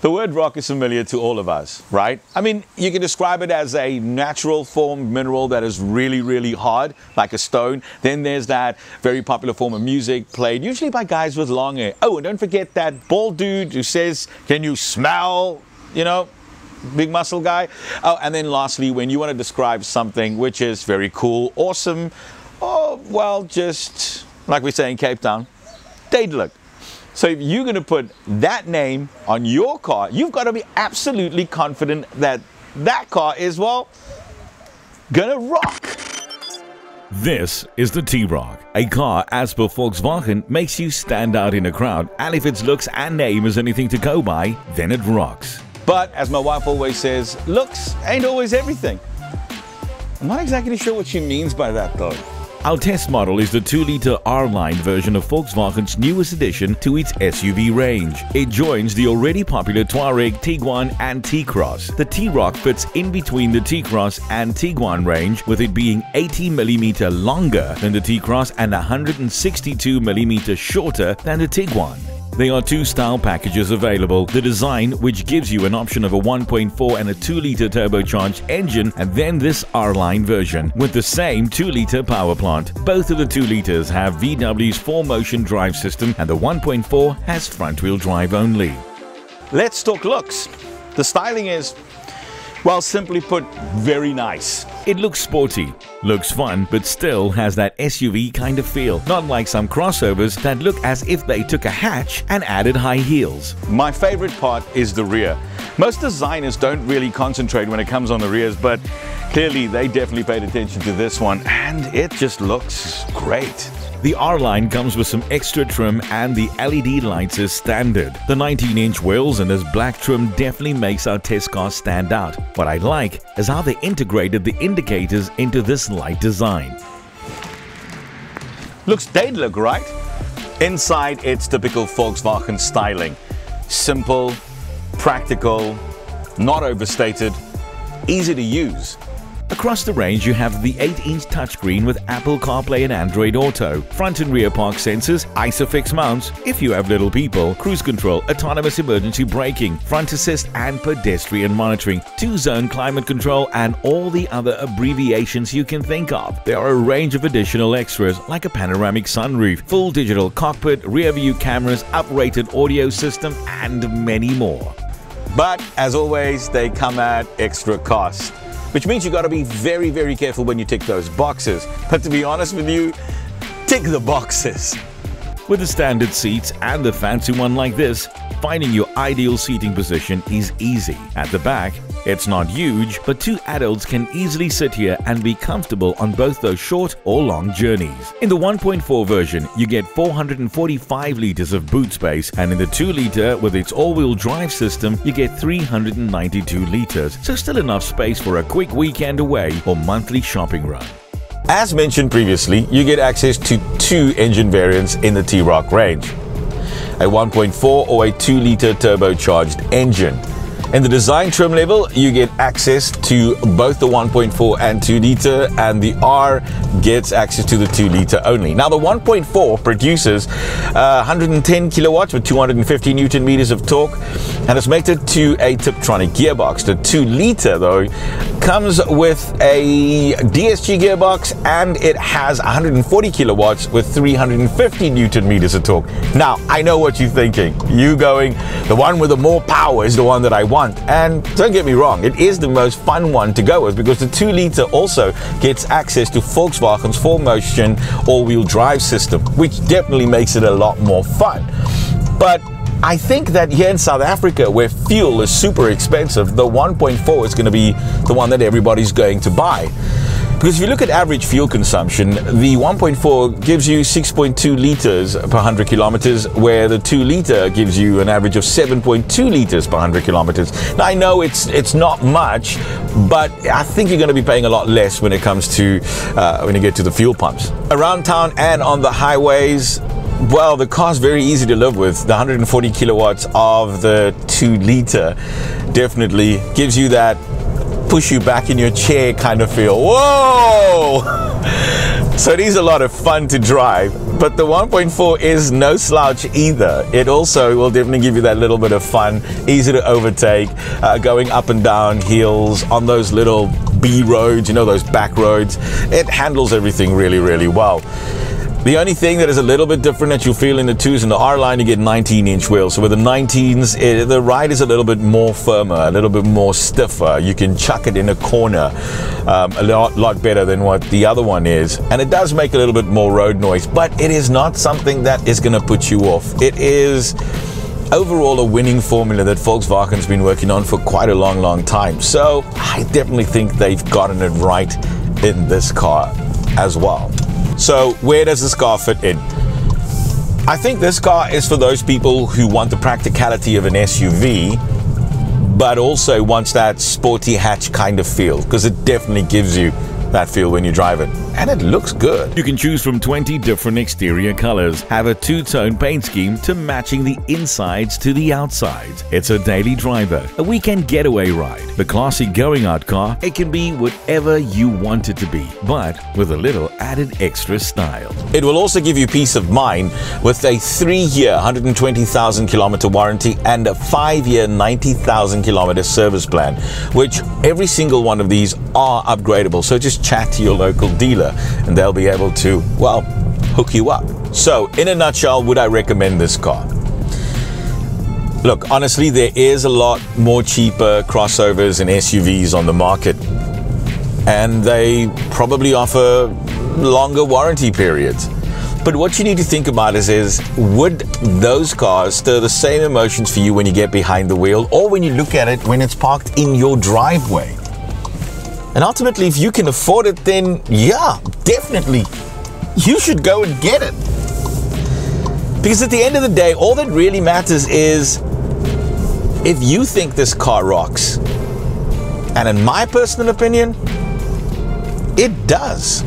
The word rock is familiar to all of us, right? I mean, you can describe it as a natural formed mineral that is really, really hard, like a stone. Then there's that very popular form of music played usually by guys with long hair. Oh, and don't forget that bald dude who says, "Can you smell?" You know, big muscle guy. Oh, and then lastly, when you want to describe something which is very cool, awesome, or, well, just like we say in Cape Town, dadelik. So if you're going to put that name on your car, you've got to be absolutely confident that that car is, well, gonna rock. This is the T-Roc. A car, as per Volkswagen, makes you stand out in a crowd, and if its looks and name is anything to go by, then it rocks. But as my wife always says, looks ain't always everything. I'm not exactly sure what she means by that though. Our test model is the 2-liter R-Line version of Volkswagen's newest addition to its SUV range. It joins the already popular Touareg, Tiguan and T-Cross. The T-Roc fits in between the T-Cross and Tiguan range, with it being 80mm longer than the T-Cross and 162mm shorter than the Tiguan. There are two style packages available: the design, which gives you an option of a 1.4 and a 2-liter turbocharged engine, and then this R-Line version with the same 2-liter power plant. Both of the 2 liters have VW's 4-motion drive system, and the 1.4 has front-wheel drive only. Let's talk looks. The styling is, well, simply put, very nice. It looks sporty, looks fun, but still has that SUV kind of feel. Not like some crossovers that look as if they took a hatch and added high heels. My favorite part is the rear. Most designers don't really concentrate when it comes on the rears, but clearly they definitely paid attention to this one, and it just looks great. The R-Line comes with some extra trim, and the LED lights is standard. The 19-inch wheels and this black trim definitely makes our test car stand out. What I like is how they integrated the indicators into this light design. Looks dadelik, right? Inside, it's typical Volkswagen styling. Simple, practical, not overstated, easy to use. Across the range, you have the 8-inch touchscreen with Apple CarPlay and Android Auto, front and rear park sensors, ISOFIX mounts if you have little people, cruise control, autonomous emergency braking, front assist and pedestrian monitoring, 2-zone climate control, and all the other abbreviations you can think of. There are a range of additional extras like a panoramic sunroof, full digital cockpit, rear view cameras, uprated audio system, and many more. But as always, they come at extra cost, which means you got to be very, very careful when you tick those boxes. But to be honest with you, tick the boxes. With the standard seats and the fancy one like this, finding your ideal seating position is easy. At the back, it's not huge, but 2 adults can easily sit here and be comfortable on both those short or long journeys. In the 1.4 version, you get 445 liters of boot space, and in the 2-liter with its all-wheel drive system, you get 392 liters, so still enough space for a quick weekend away or monthly shopping run. As mentioned previously, you get access to 2 engine variants in the T-Roc range: a 1.4 or a 2-liter turbocharged engine. In the design trim level, you get access to both the 1.4 and 2-liter, and the R gets access to the 2-liter only. Now, the 1.4 produces 110 kilowatts with 250 Newton meters of torque, and it's mated to a Tiptronic gearbox. The 2-liter, though, comes with a DSG gearbox, and it has 140 kilowatts with 350 Newton meters of torque. Now, I know what you're thinking. You going, the one with the more power is the one that I want. And don't get me wrong, it is the most fun one to go with, because the 2-liter also gets access to Volkswagen's 4-motion all-wheel drive system, which definitely makes it a lot more fun. But I think that here in South Africa, where fuel is super expensive, the 1.4 is going to be the one that everybody's going to buy. Because if you look at average fuel consumption, the 1.4 gives you 6.2 liters per 100 kilometers, where the 2-liter gives you an average of 7.2 liters per 100 kilometers. Now, I know it's not much, but I think you're going to be paying a lot less when it comes to when you get to the fuel pumps. Around town and on the highways, well, the car's very easy to live with. The 140 kilowatts of the 2-liter definitely gives you that push you back in your chair kind of feel. Whoa! So it is a lot of fun to drive. But the 1.4 is no slouch either. It also will definitely give you that little bit of fun, easy to overtake, going up and down hills on those little B roads, you know, those back roads. It handles everything really, really well. The only thing that is a little bit different that you'll feel in the 2s and the R line, you get 19-inch wheels. So with the 19s, the ride is a little bit more firmer, a little bit more stiffer. You can chuck it in a corner a lot better than what the other one is. And it does make a little bit more road noise, but it is not something that is going to put you off. It is overall a winning formula that Volkswagen's been working on for quite a long time. So I definitely think they've gotten it right in this car as well. So where does this car fit in? I think this car is for those people who want the practicality of an SUV, but also wants that sporty hatch kind of feel, because it definitely gives you that feel when you drive it. And it looks good. You can choose from 20 different exterior colors, have a two-tone paint scheme to matching the insides to the outsides. It's a daily driver, a weekend getaway ride, the classy going-out car. It can be whatever you want it to be, but with a little added extra style. It will also give you peace of mind with a 3-year 120,000 kilometer warranty and a 5-year 90,000 kilometer service plan, which every single one of these are upgradable. So just chat to your local dealer and they'll be able to, well, hook you up. So in a nutshell, would I recommend this car? Look, honestly, there is a lot more cheaper crossovers and SUVs on the market, and they probably offer longer warranty periods. But what you need to think about is would those cars stir the same emotions for you when you get behind the wheel, or when you look at it when it's parked in your driveway? And ultimately, if you can afford it, then yeah, definitely, you should go and get it. Because at the end of the day, all that really matters is if you think this car rocks. And in my personal opinion, it does.